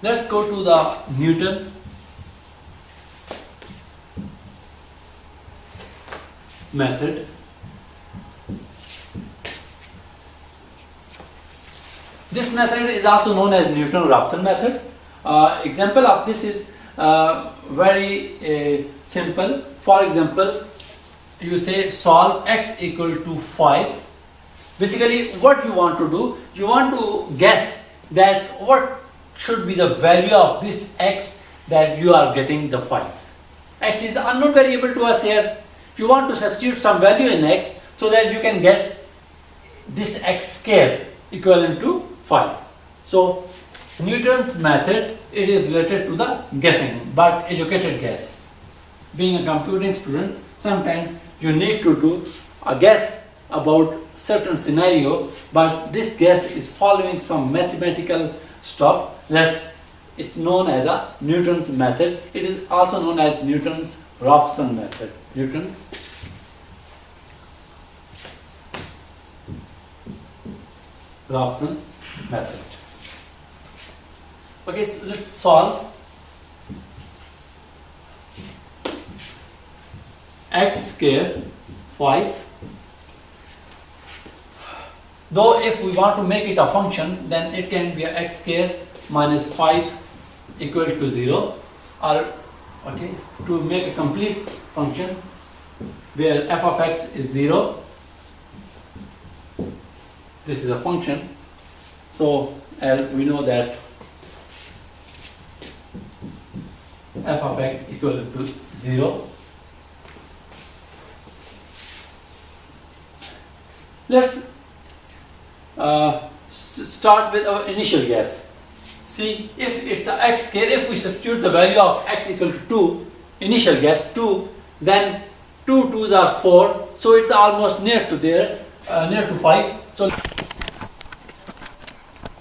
Let's go to the Newton method. This method is also known as Newton-Raphson method. Example of this is very simple. For example, you say solve x equal to 5. Basically, what you want to do, you want to guess that what should be the value of this x that you are getting the 5. X is the unknown variable to us here. You want to substitute some value in x so that you can get this x square equivalent to 5. So Newton's method, it is related to the guessing, but educated guess. Being a computing student, sometimes you need to do a guess about certain scenario, but this guess is following some mathematical stuff that it's known as a Newton's method. It is also known as Newton's Raphson method. Newton's Raphson method. Okay, so let's solve x square 5. Though if we want to make it a function, then it can be a x square minus 5 equal to 0, or okay, to make a complete function where f of x is 0. This is a function, so as we know that f of x equal to 0. Let's start with our initial guess. See, if it's a x square, if we substitute the value of x equal to 2, initial guess 2, then 2 2's are 4, so it's almost near to there, near to 5. So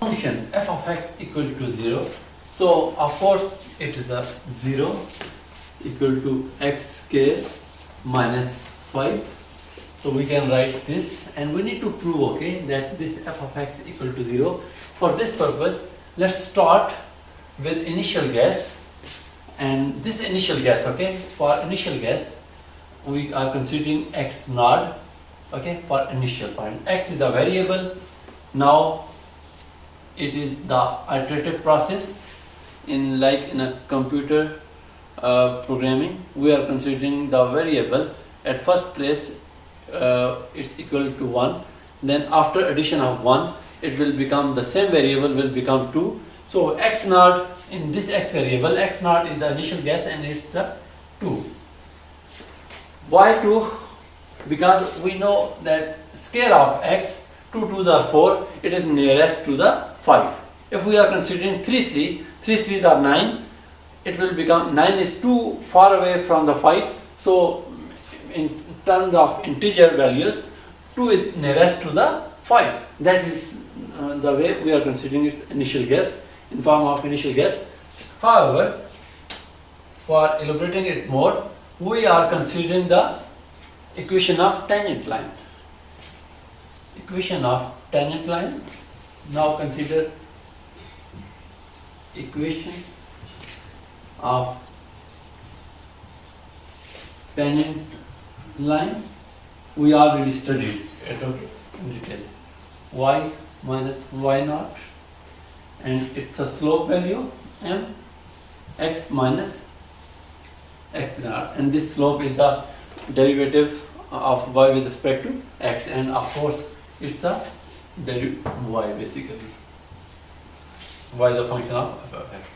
function f of x equal to 0. So of course it is a 0 equal to x square minus 5. So we can write this, and we need to prove, okay, that this f of x equal to 0. For this purpose, let's start with initial guess. And this initial guess, okay, for initial guess, we are considering x naught, okay, for initial point. X is a variable. Now it is the iterative process. In a computer programming, we are considering the variable. At first place, it's equal to 1. Then after addition of 1, it will become the same variable will become 2. So x naught in this x variable, x naught is the initial guess and it's the 2. Why 2? Because we know that square of x, 2 to the 4, it is nearest to the 5. If we are considering 3 3's are 9, it will become 9 is too far away from the 5. So in terms of integer values, 2 is nearest to the 5. That is the way we are considering its initial guess, in form of initial guess. However, for elaborating it more, we are considering the equation of tangent line. Equation of tangent line. Now consider equation of tangent line. We already studied it, okay, in detail. Y minus y naught, and it's a slope value m, x minus x naught, and this slope is the derivative of y with respect to x, and of course it's the derivative y, basically y is a function of f of x.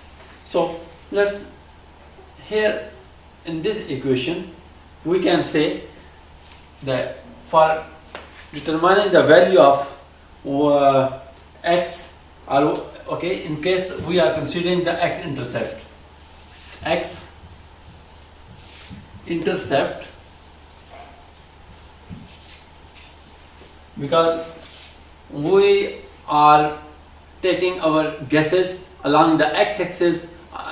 So let's, here in this equation we can say that for determining the value of x, or okay, in case we are considering the x intercept, because we are taking our guesses along the x-axis,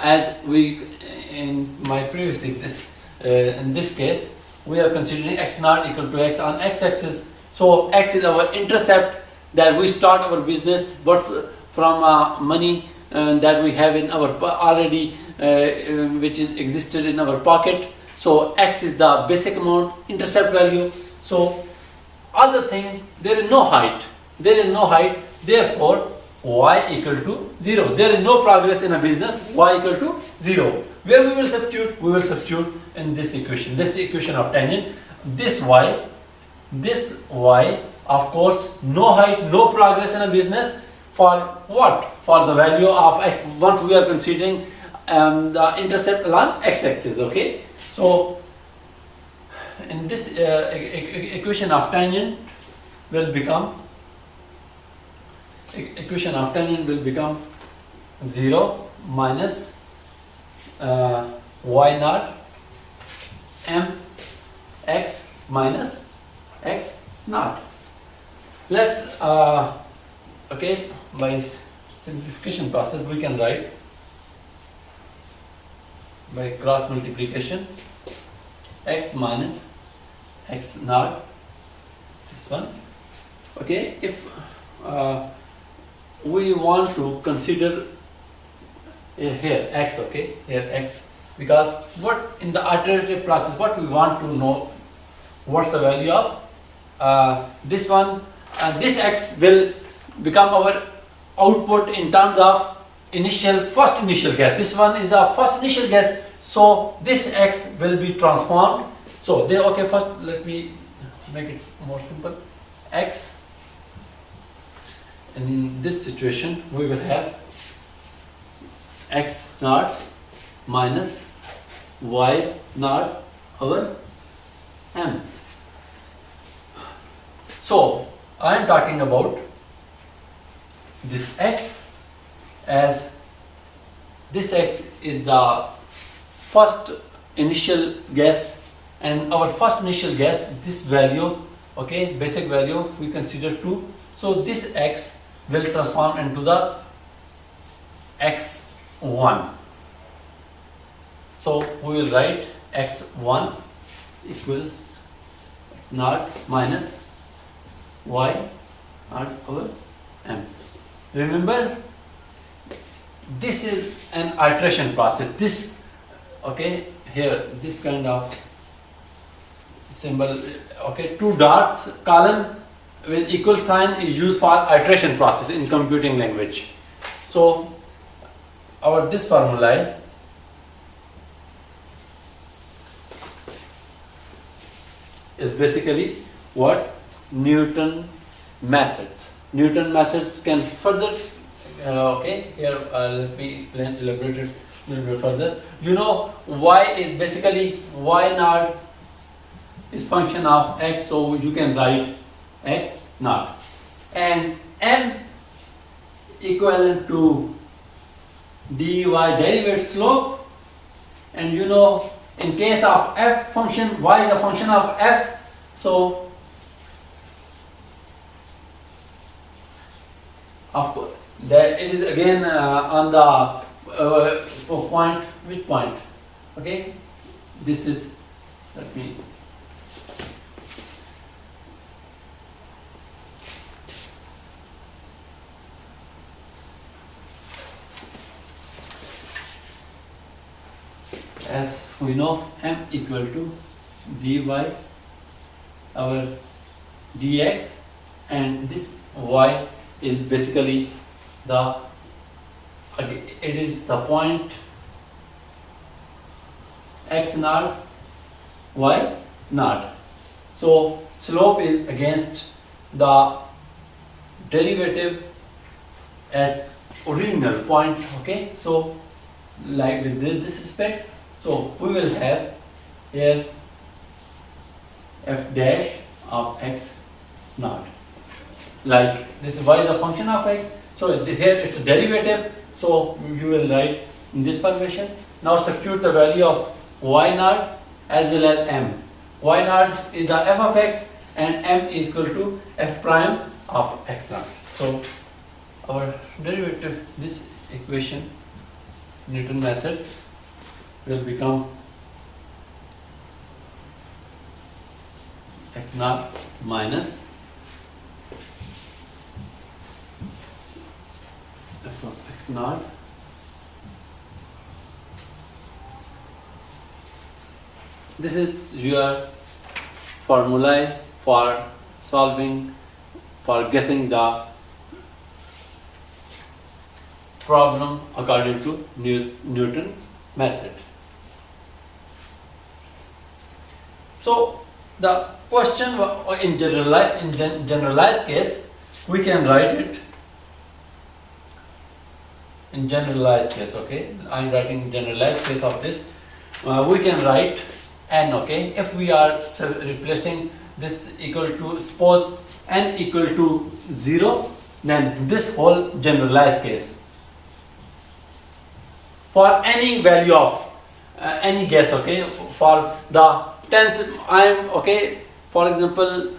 as we in my previous in this case we are considering x naught equal to x on x-axis. So x is our intercept, that we start our business, but from money that we have in our already which is existed in our pocket. So x is the basic amount, intercept value. So other thing, there is no height, therefore y equal to 0. There is no progress in a business, y equal to 0. Where we will substitute? We will substitute in this equation of tangent. This y, of course, no height, no progress in a business. For what? For the value of x, once we are considering the intercept along x-axis, okay? So in this equation of tangent will become 0 minus y naught m x minus x naught. Let's okay, by simplification process we can write by cross multiplication x minus x naught, this one. Okay, if we want to consider here x, okay, here x, because what in the iterative process what we want to know, what's the value of this one, this x will become our output in terms of first initial guess. This one is the first initial guess, so this x will be transformed. So they, okay, first let me make it more simple. X, in this situation we will have x naught minus y naught over m. So I am talking about this x, as this x is the first initial guess, and our first initial guess, this value, okay, basic value we consider 2. So this x will transform into the x1. So we will write x1 equal x naught minus y naught over m. Remember, this is an iteration process. This, okay, here this kind of symbol, okay, 2 dots column with equal sign is used for iteration process in computing language. So our this formula is basically what? Newton methods. Newton methods can further, okay, here let me elaborate it a little bit further. You know, y is basically, y naught is function of x, so you can write x naught, and m equivalent to dy derivative slope, and you know, in case of f function, y is a function of f, so of course that it is again on the point, which point, okay, this is, let me as we know, m equal to dy over dx, and this y is basically the, it is the point x naught y naught. So slope is against the derivative at original point, okay. So like with this respect, so we will have here f dash of x naught, like this is y is a function of x, so here it's a derivative, so you will write in this formation. Now substitute the value of y naught as well as m. Y naught is the f of x and m is equal to f prime of x naught. So our derivative, this equation, Newton methods, will become x naught minus f of x naught this is your formulae for solving, for guessing the problem according to Newton method. So the question in generalized case, we can write it in generalized case. Okay, I am writing generalized case of this. We can write n. Okay, if we are replacing this equal to, suppose n equal to 0, then this whole generalized case for any value of any guess. Okay, for the 10th, I am okay. For example,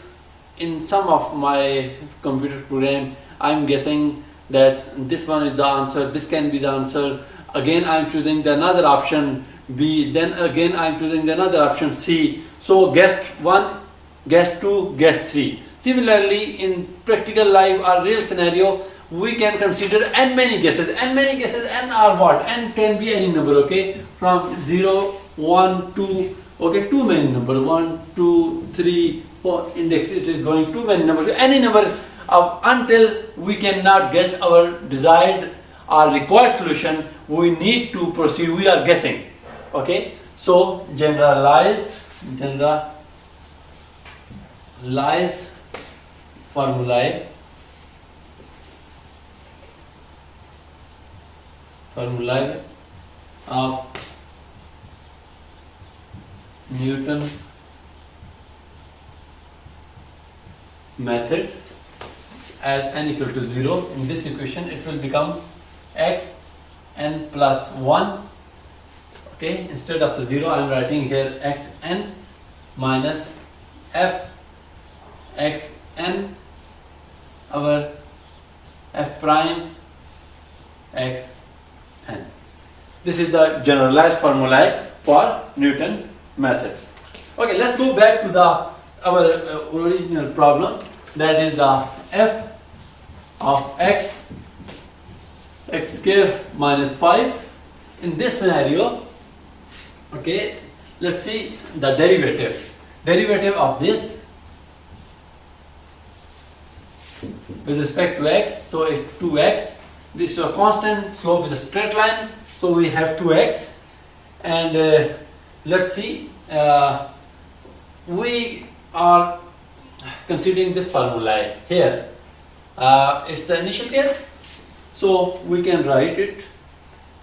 in some of my computer program, I am guessing that this one is the answer, this can be the answer. Again, I am choosing the another option B, then again I am choosing the another option C. So guess 1, guess 2, guess 3. Similarly, in practical life or real scenario, we can consider n many guesses. N many guesses, n are what? N can be any number, okay? From 0, 1, 2, okay, too many number, 1, 2, 3, 4, index, it is going too many numbers, any number until we cannot get our desired or required solution, we need to proceed, we are guessing, okay? So generalized formulae of Newton method as n equal to 0. In this equation, it will becomes x n plus 1. Okay, instead of the 0, I am writing here x n minus f x n over f prime x n. This is the generalized formula for Newton method. Okay, let's go back to our original problem, that is the f of x square minus 5. In this scenario, okay, let's see the derivative of this with respect to x. So it's 2x. This is a constant slope with a straight line, so we have 2x. And let's see, we are considering this formula here. It's the initial case, so we can write it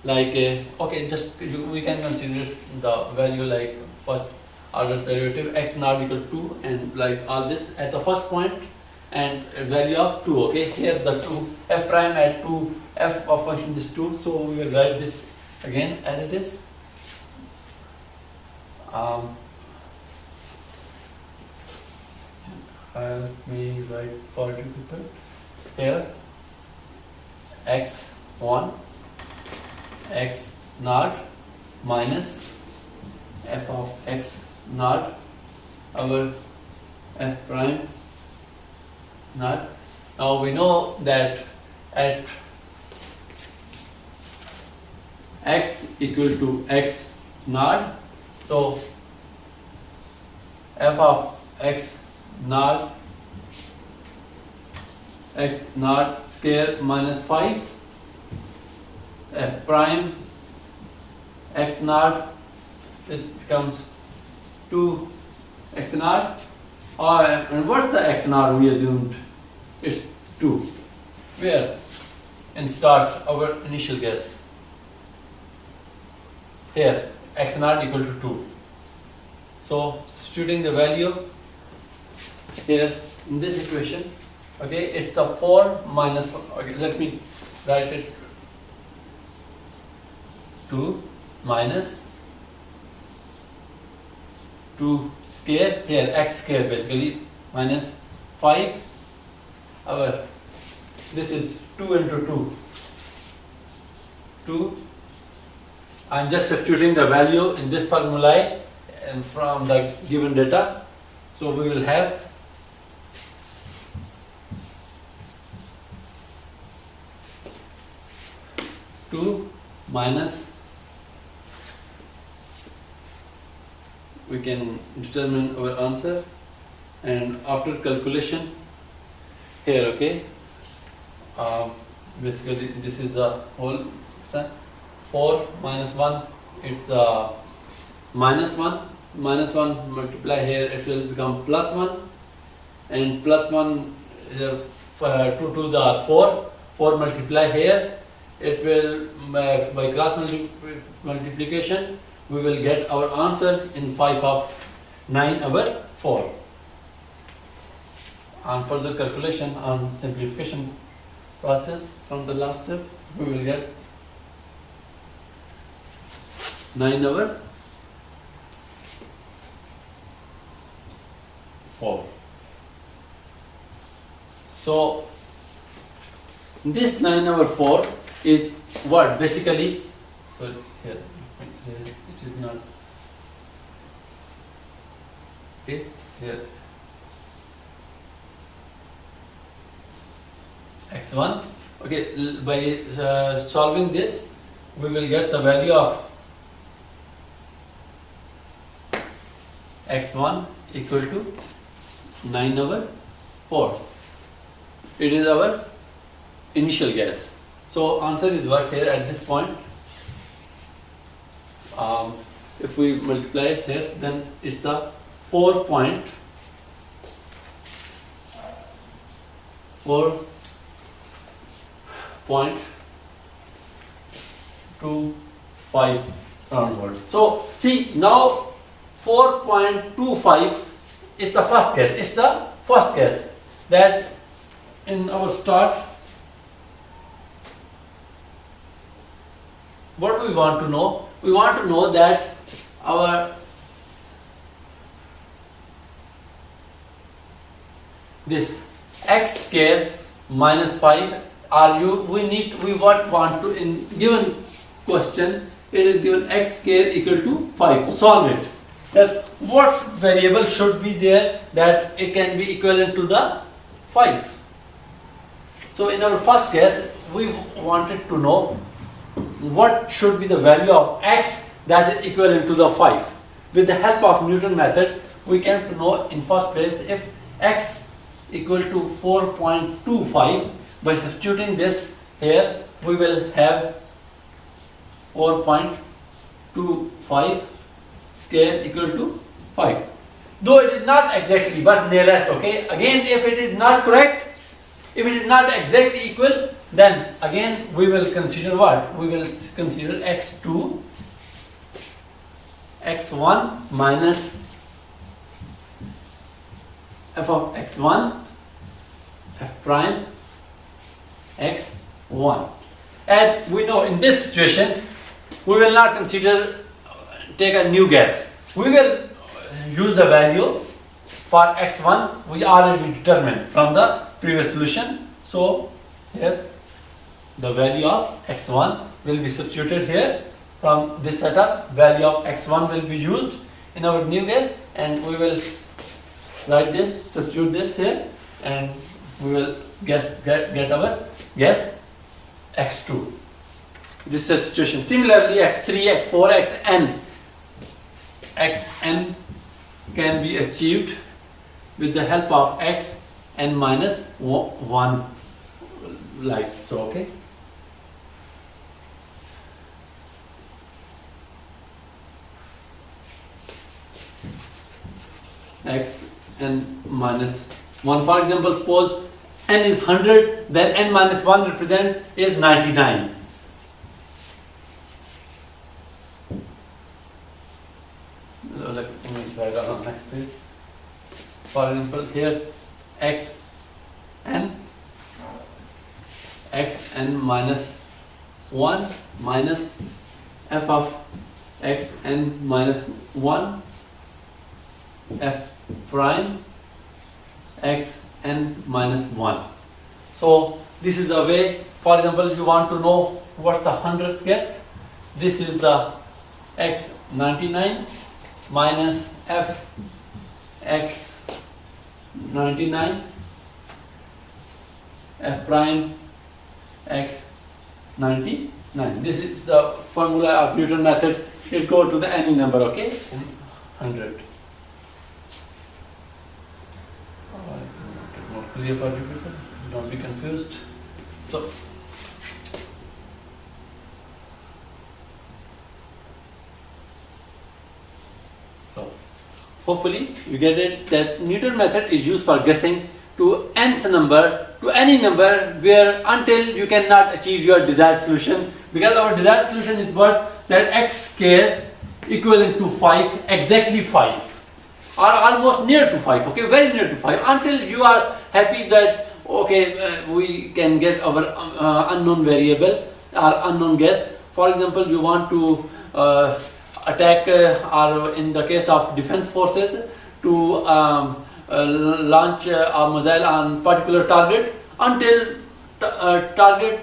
like okay, just we can consider the value like first order derivative x naught equal to 2, and like all this at the first point, and a value of 2. Okay, here the 2, f prime at 2, f of function is 2, so we will write this again as it is. Let me write for you people here x1 x naught minus f of x naught over f prime naught. Now we know that at x equal to x naught, so f of x naught square minus 5 f prime x naught, this becomes 2 x naught, and what's the x naught we assumed? It's 2. Where? In start, our initial guess. Here, x naught equal to 2. So, substituting the value here in this equation, okay, it's the 4 minus 4. Okay, let me write it. 2 minus 2 square, here x square basically, minus 5 over, this is 2 into 2, 2. I'm just substituting the value in this formula and from the given data, so we will have 2 minus we can determine our answer. And after calculation here, okay, basically this is the whole 4 minus 1, it's minus 1, minus 1 multiply here, it will become plus 1, and plus 1 2 to the 4 multiply here, it will by cross multiplication we will get our answer in 5 of 9 over 4. On further calculation on simplification process from the last step, we will get 9 over 4. So this 9 over 4 is what? Basically, sorry, here it is not, okay, here x1, okay, by solving this we will get the value of x1 equal to 9 over 4. It is our initial guess. So answer is what here at this point. If we multiply here, then it's the 4.25 round. So see, now 4.25 is the first guess. It's the first guess that in our start. What we want to know? We want to know that our this x square minus 5 we want to, in given question it is given x square equal to 5. Solve it. That what variable should be there that it can be equivalent to the 5. So in our first guess we wanted to know what should be the value of x that is equivalent to the 5. With the help of Newton method, we can to know in first place if x equal to 4.25. By substituting this here, we will have 4.25 square equal to 5. Though it is not exactly, but nearest. Okay. Again, if it is not correct, if it is not exactly equal, then again we will consider what? We will consider x2, x1 minus f of x1, f prime, x1. As we know, in this situation, we will not take a new guess. We will use the value for x1 we already determined from the previous solution. So here the value of x1 will be substituted here. From this setup, value of x1 will be used in our new guess, and we will write this, substitute this here, and we will get our guess x2. This is the situation. Similarly, x3, x4, xn can be achieved with the help of xn minus 1, like so. Okay. X n minus 1. For example, suppose n is 100, then n minus 1 represent is 99. Let me write on next page. For example, here x n minus 1 minus f of x n minus 1 f prime x n minus 1. So this is the way. For example, you want to know what the 100th get. This is the x 99 minus f x 99 f prime x 99. This is the formula of Newton method. It go to the any number. Okay. 100. Make it more clear for you people, don't be confused. So hopefully you get it that Newton method is used for guessing to nth number, to any number, where until you cannot achieve your desired solution, because our desired solution is what? That x square equivalent to 5, exactly 5, or almost near to 5, okay, very near to 5, until you are happy that okay, we can get our unknown variable or unknown guess. For example, you want to attack or in the case of defense forces to launch a missile on particular target, until target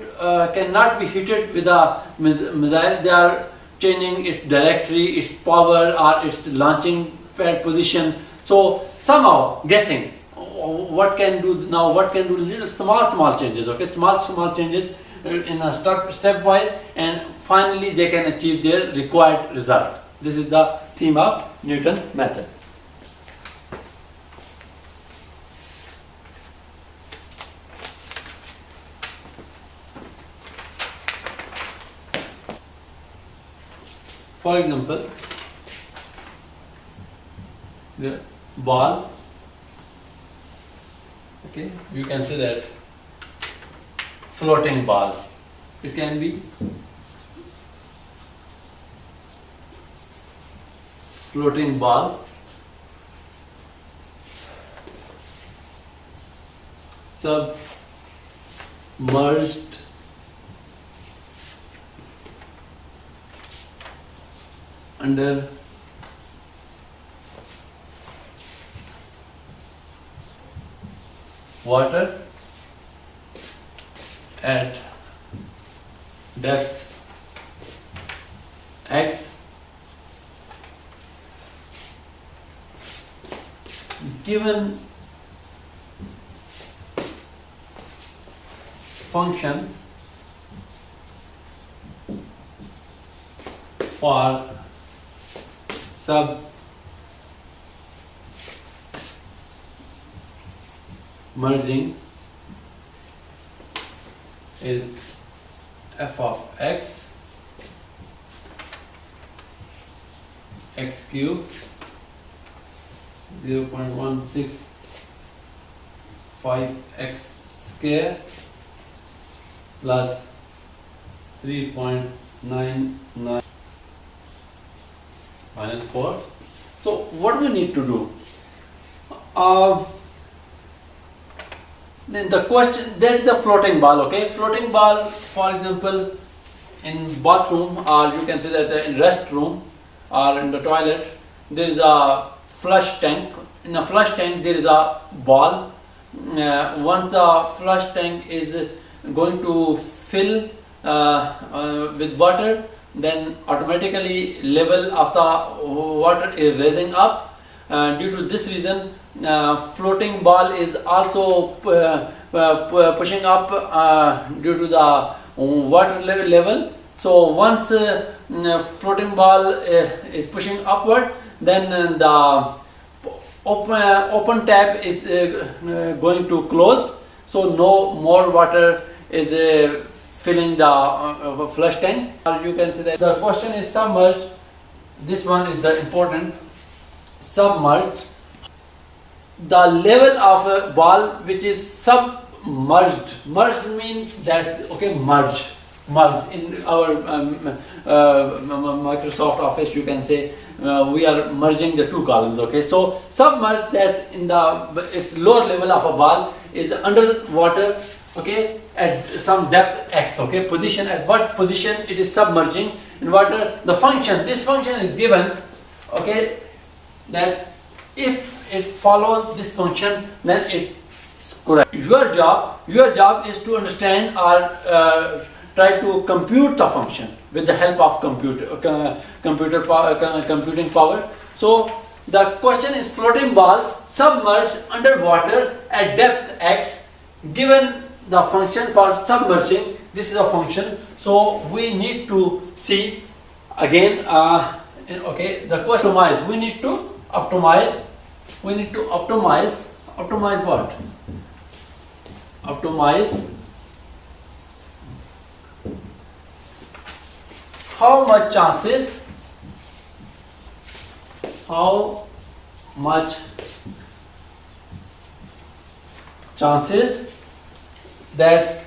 cannot be hit with a missile, they are changing its directory, its power, or its launching pad position. So somehow guessing what can do now, what can do little small changes, okay, small changes in a stepwise, and finally they can achieve their required result. This is the theme of Newton method. For example, the ball, okay, you can say that floating ball. It can be floating ball, submerged under water at depth x, given function for submerging is f of x, x cube 0.165 x square plus 3.99 minus 4. So what we need to do? Then the question, that is the floating ball, okay? Floating ball, for example, in bathroom, or you can say that in restroom or in the toilet, there is a flush tank. In a flush tank there is a ball. Once the flush tank is going to fill with water, then automatically level of the water is raising up. Due to this reason, floating ball is also pushing up due to the water level. So once floating ball is pushing upward, then the open tab is going to close, so no more water is filling the flush tank. Or you can say that the question is submerged. This one is the important. Submerged, the level of a ball which is submerged. Merged means that, okay, merge in our Microsoft Office, you can say we are merging the two columns, okay. So submerged, that in the its lower level of a ball is under water, okay, at some depth x, okay, position, at what position it is submerging in water. The function, this function is given, okay, that if it follows this function, then it's correct. Your job is to understand or try to compute the function with the help of computing power. So the question is floating ball submerged under water at depth x, given the function for submerging. This is a function, so we need to see again Okay, the question optimize. We need to optimize. We need to optimize. Optimize what? Optimize how much chances, how much chances that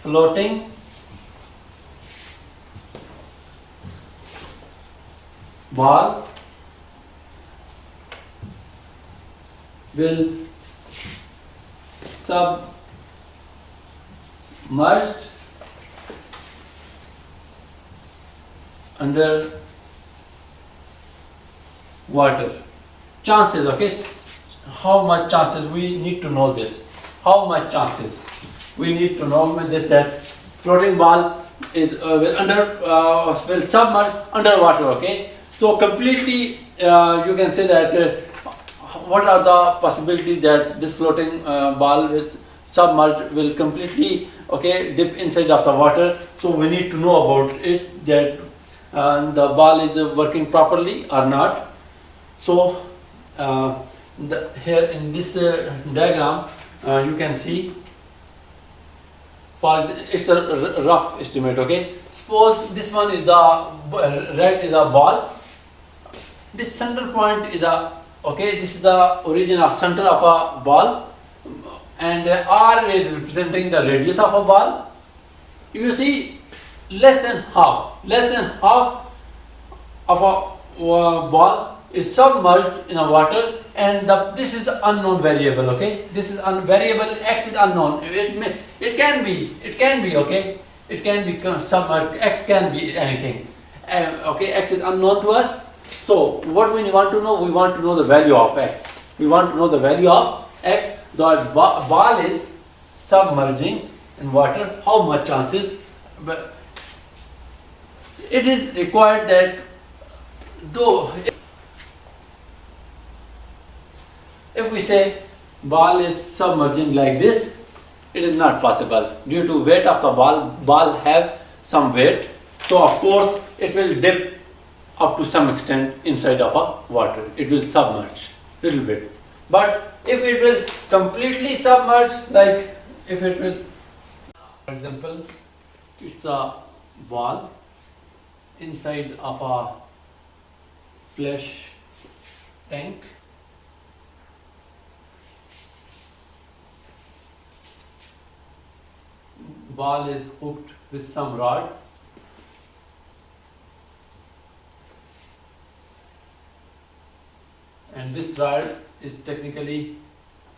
floating ball will submerged under water. Chances, okay? How much chances? We need to know this. How much chances? We need to know this, that floating ball is will submerge underwater, okay? So completely you can say that what are the possibilities that this floating ball with submerged will completely, okay, dip inside of the water. So we need to know about it, that the ball is working properly or not. So here in this diagram you can see, for it's a rough estimate, okay? Suppose this one is the red is a ball, this center point is a, okay, this is the origin of center of a ball, and R is representing the radius of a ball. You see less than half of a ball is submerged in a water, and this is the unknown variable, okay? This is variable x is unknown. It can be okay, it can be submerged. X can be anything, okay? X is unknown to us. So what we want to know, we want to know the value of x. We want to know the value of x. The ball is submerging in water. How much chances? It is required that, though if we say ball is submerging like this, it is not possible due to weight of the ball. Ball have some weight, so of course it will dip up to some extent inside of a water. It will submerge little bit. But if it will completely submerge, like if it will, for example, it's a ball inside of a flash tank. Ball is hooked with some rod, and this rod is technically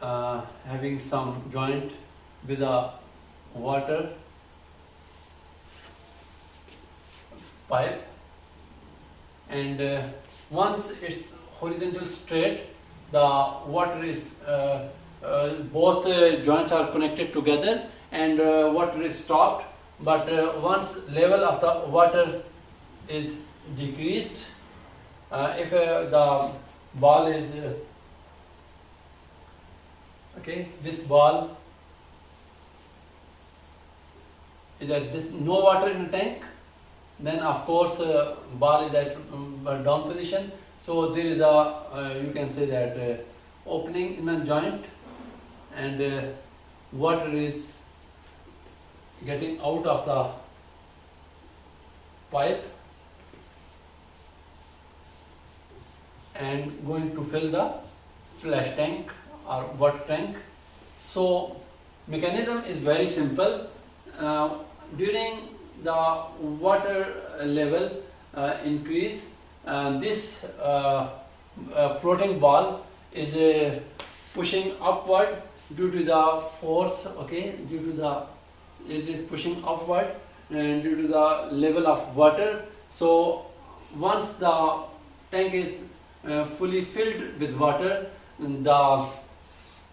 having some joint with a water pipe, and once it's horizontal straight, the water is both joints are connected together, and water is stopped. But once level of the water is decreased, if the ball is okay, this ball is at this no water in the tank, then of course ball is at down position. So there is a you can say that opening in a joint, and water is getting out of the pipe and going to fill the flash tank or water tank. So mechanism is very simple. During the water level increase, this floating ball is pushing upward due to the force, okay, it is pushing upward and due to the level of water. So once the tank is fully filled with water, the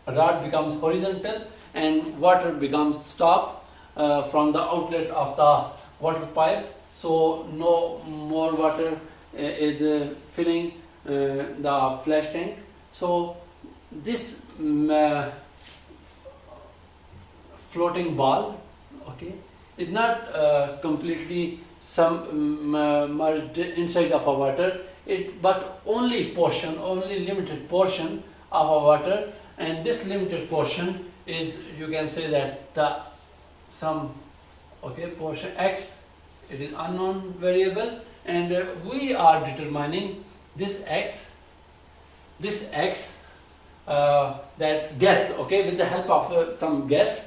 rod becomes horizontal and water becomes stop from the outlet of the water pipe. So no more water is filling the flash tank. So this floating ball, okay, is not completely submerged inside of a water, but only limited portion of a water, and this limited portion is, you can say that the portion x, it is unknown variable, and we are determining this x that guess, with the help of some guess.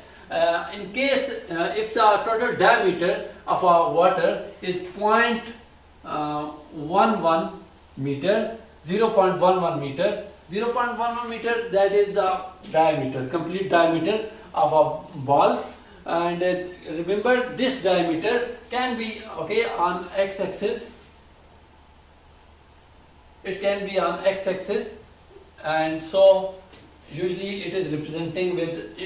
In case if the total diameter of our water is 0.11 meter, 0.11 meter, 0.11 meter, that is the diameter, complete diameter of a ball. And remember, this diameter can be on x-axis. It can be on x-axis, and so usually it is representing with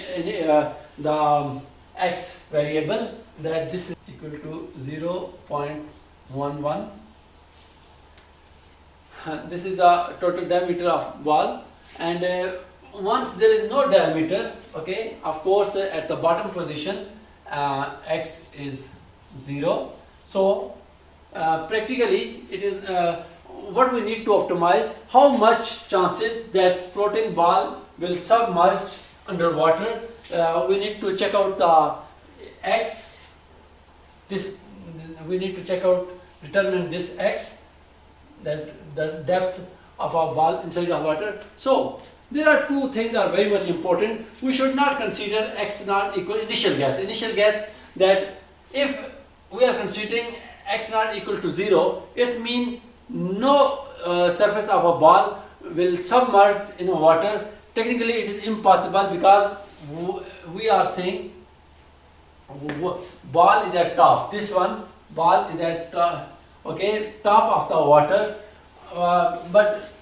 the x variable, that this is equal to 0.11. This is the total diameter of ball, and once there is no diameter, of course at the bottom position x is 0. So practically it is what we need to optimize, how much chances that floating ball will submerge underwater. We need to check out the x, determine this x, that the depth of a ball inside the water. So there are two things that are very much important. We should not consider x naught equal initial guess. Initial guess, that if we are considering x naught equal to 0, it means no surface of a ball will submerge in a water. Technically it is impossible, because we are saying ball is at top. This one, ball is at top of the water, but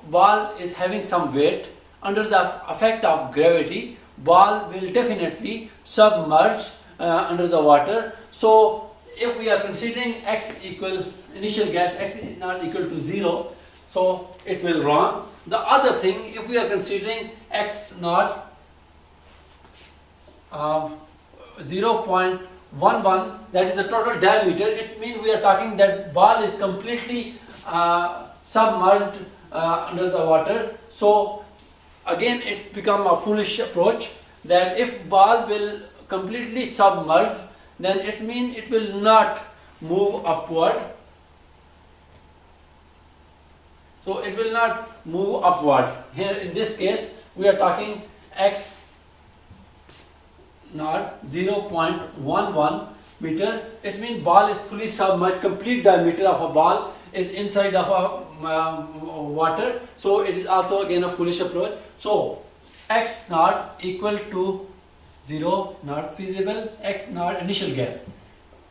ball is having some weight. Under the effect of gravity, ball will definitely submerge under the water. So if we are considering x equal, initial guess, x is not equal to 0, so it will wrong. The other thing, if we are considering x naught 0.11, that is the total diameter, it means we are talking that ball is completely submerged under the water. So again it's become a foolish approach, that if ball will completely submerge, then it means it will not move upward. So it will not move upward. Here in this case we are talking x naught 0.11 meter. It means ball is fully submerged, complete diameter of a ball is inside of a water. So it is also again a foolish approach. So x naught equal to 0, not feasible. X naught initial guess,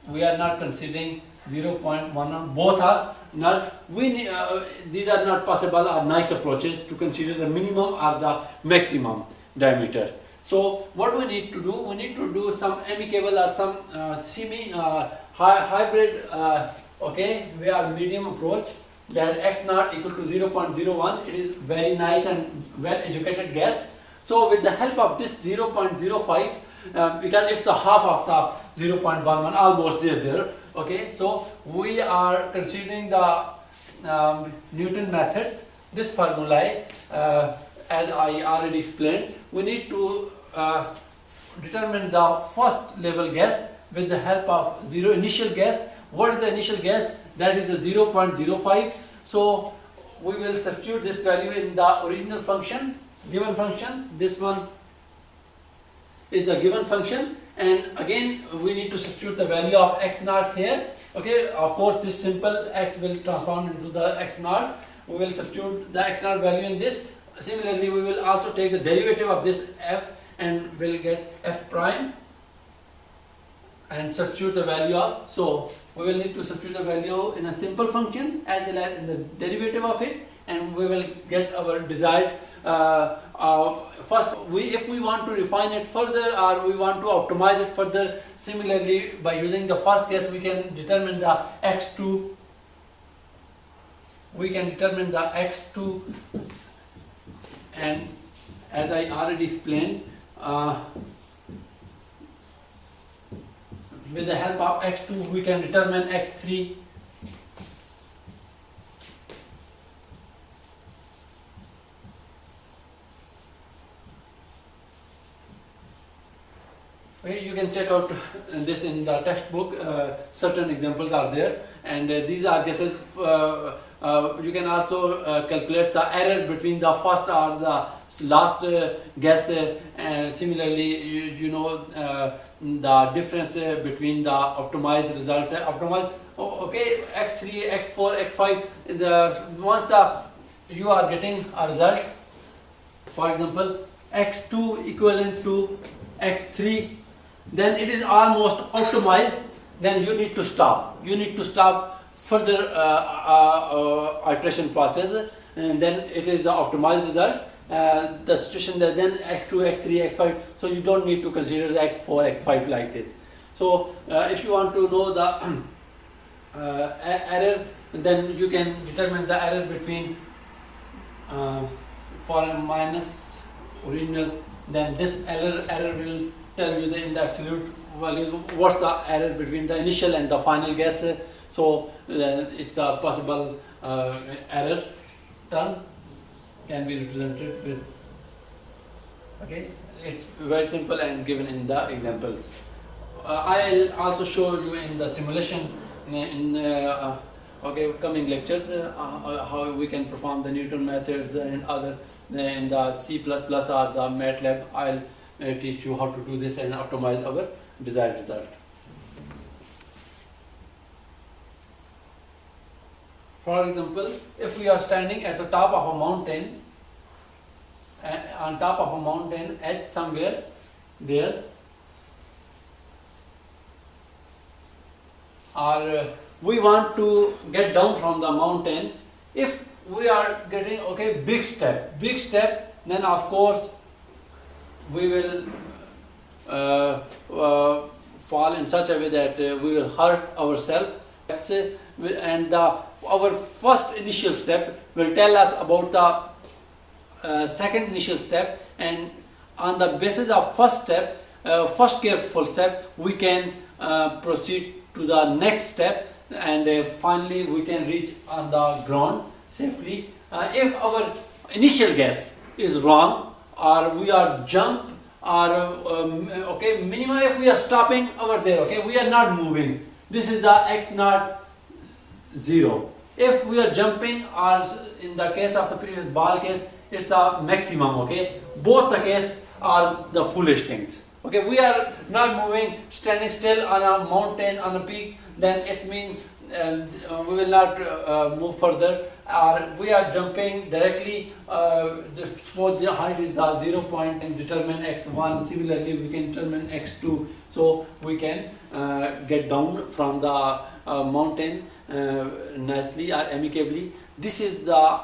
we are not considering 0.11, both are not. These are not possible or nice approaches to consider the minimum or the maximum diameter. So what we need to do, we need to do some amicable or some hybrid we are medium approach, that x naught equal to 0.01. It is very nice and well educated guess. So with the help of this 0.05, because it's the half of the 0.11, almost there. So we are considering the Newton methods. This formulae, as I already explained, we need to determine the first level guess with the help of initial guess. What is the initial guess? That is the 0.05. So we will substitute this value in the original function, given function. This one is the given function, and again we need to substitute the value of x naught here. Of course this simple x will transform into the x naught. We will substitute the x naught value in this. Similarly, we will also take the derivative of this f and will get f prime and substitute the value of. So we will need to substitute the value in a simple function as well as in the derivative of it, and we will get our desired. First, if we want to refine it further or we want to optimize it further, similarly by using the first guess we can determine the x2. And as I already explained, with the help of x2 we can determine x3. Okay, you can check out this in the textbook. Certain examples are there, and these are guesses. You can also calculate the error between the first or the last guess. Similarly, you know the difference between the optimized result. Okay, x3, x4, x5. Once you are getting a result, for example, x2 equivalent to x3, then it is almost optimized. Then you need to stop. You need to stop further iteration process, and then it is the optimized result. The situation that then x2, x3, x5. So you don't need to consider the x4, x5 like this. So if you want to know the error, then you can determine the error between for minus original. Then this error will tell you in the absolute value what's the error between the initial and the final guess. So it's the possible error term can be represented with. Okay, it's very simple and given in the examples. I'll also show you in the simulation in coming lectures how we can perform the Newton methods and other in the C++ or the MATLAB. I'll teach you how to do this and optimize our desired result. For example, if we are standing at the top of a mountain, on top of a mountain at somewhere there, or we want to get down from the mountain. If we are getting big step, then of course we will fall in such a way that we will hurt ourselves, and our first initial step will tell us about the second initial step, and on the basis of first careful step, we can proceed to the next step, and finally we can reach on the ground safely. If our initial guess is wrong, or we are jump, or minimum, if we are stopping over there, we are not moving, this is the x naught 0. If we are jumping, or in the case of the previous ball case, it's the maximum. Both the case are the foolish things. We are not moving, standing still on a mountain, on a peak, then it means we will not move further. Or we are jumping directly, suppose the height is the 0 point, and determine x1. Similarly, we can determine x2. So we can get down from the mountain nicely or amicably. This is the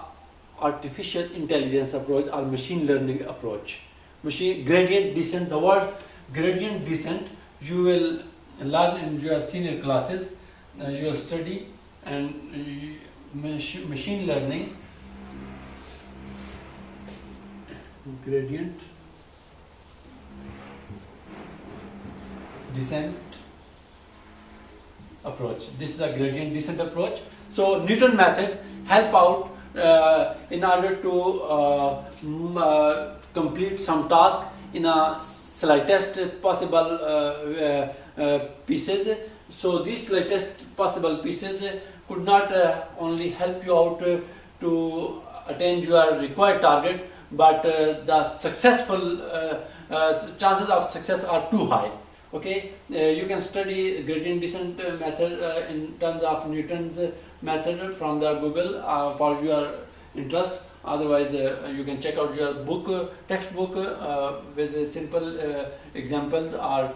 artificial intelligence approach or machine learning approach. Gradient descent. The words gradient descent you will learn in your senior classes. You will study, and machine learning gradient descent approach. This is a gradient descent approach. So Newton methods help out in order to complete some task in a slightest possible pieces. So these slightest possible pieces could not only help you out to attain your required target, but the successful chances of success are too high. You can study gradient descent method in terms of Newton's method from the Google for your interest. Otherwise, you can check out your textbook with simple examples or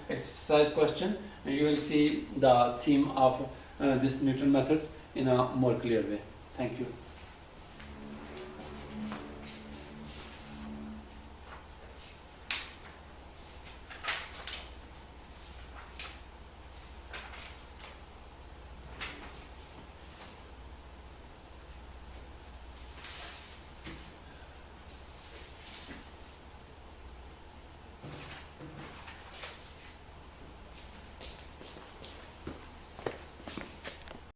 exercise question. You will see the theme of this Newton method in a more clear way. Thank you.